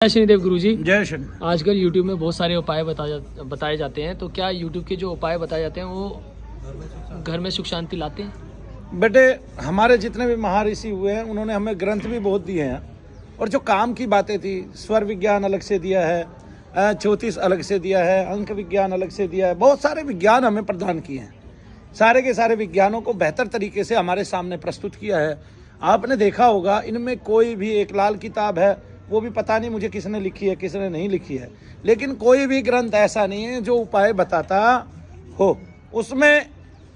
जय शनिदेव गुरुजी। जय शनि। आजकल YouTube में बहुत सारे उपाय बताए जाते हैं, तो क्या YouTube के जो उपाय बताए जाते हैं वो घर में सुख शांति लाते हैं? बेटे, हमारे जितने भी महर्षि हुए हैं उन्होंने हमें ग्रंथ भी बहुत दिए हैं, और जो काम की बातें थी, स्वर विज्ञान अलग से दिया है, ज्योतिष अलग से दिया है, अंक विज्ञान अलग से दिया है, बहुत सारे विज्ञान हमें प्रदान किए हैं। सारे के सारे विज्ञानों को बेहतर तरीके से हमारे सामने प्रस्तुत किया है। आपने देखा होगा, इनमें कोई भी एक लाल किताब है, वो भी पता नहीं मुझे किसने लिखी है किसने नहीं लिखी है, लेकिन कोई भी ग्रंथ ऐसा नहीं है जो उपाय बताता हो। उसमें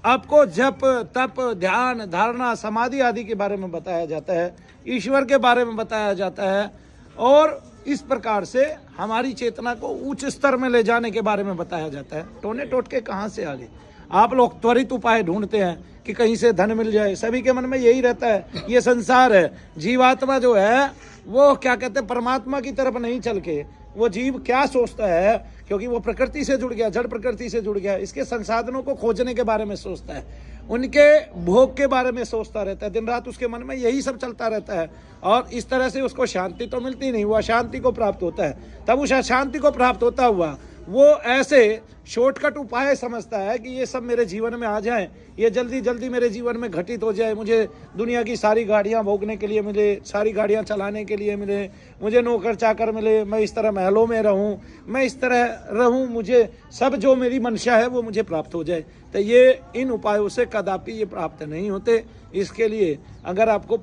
आपको जप, तप, ध्यान, धारणा, समाधि आदि के बारे में बताया जाता है, ईश्वर के बारे में बताया जाता है, और इस प्रकार से हमारी चेतना को उच्च स्तर में ले जाने के बारे में बताया जाता है। टोने टोटके कहाँ से आ गए? आप लोग त्वरित उपाय ढूंढते हैं कि कहीं से धन मिल जाए, सभी के मन में यही रहता है। ये संसार है, जीवात्मा जो है वो क्या कहते हैं, परमात्मा की तरफ नहीं चल के वो जीव क्या सोचता है, क्योंकि वो प्रकृति से जुड़ गया, जड़ प्रकृति से जुड़ गया, इसके संसाधनों को खोजने के बारे में सोचता है, उनके भोग के बारे में सोचता रहता है। दिन रात उसके मन में यही सब चलता रहता है, और इस तरह से उसको शांति तो मिलती नहीं, वो अशांति को प्राप्त होता है। तब उस अशांति को प्राप्त होता हुआ वो ऐसे शॉर्टकट उपाय समझता है कि ये सब मेरे जीवन में आ जाएं, ये जल्दी जल्दी मेरे जीवन में घटित हो जाए, मुझे दुनिया की सारी गाड़ियां भोगने के लिए मिले, सारी गाड़ियां चलाने के लिए मिले, मुझे नौकर चाकर मिले, मैं इस तरह महलों में रहूं, मैं इस तरह रहूं, मुझे सब जो मेरी मंशा है वो मुझे प्राप्त हो जाए। तो ये इन उपायों से कदापि ये प्राप्त नहीं होते। इसके लिए अगर आपको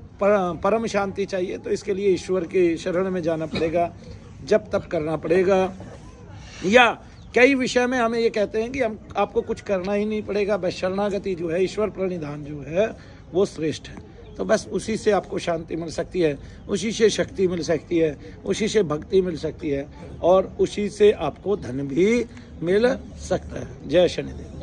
परम शांति चाहिए तो इसके लिए ईश्वर के शरण में जाना पड़ेगा, जप तप करना पड़ेगा, या कई विषय में हमें ये कहते हैं कि हम आपको कुछ करना ही नहीं पड़ेगा, बस शरणागति जो है, ईश्वर प्रणिधान जो है वो श्रेष्ठ है। तो बस उसी से आपको शांति मिल सकती है, उसी से शक्ति मिल सकती है, उसी से भक्ति मिल सकती है, और उसी से आपको धन भी मिल सकता है। जय शनिदेव।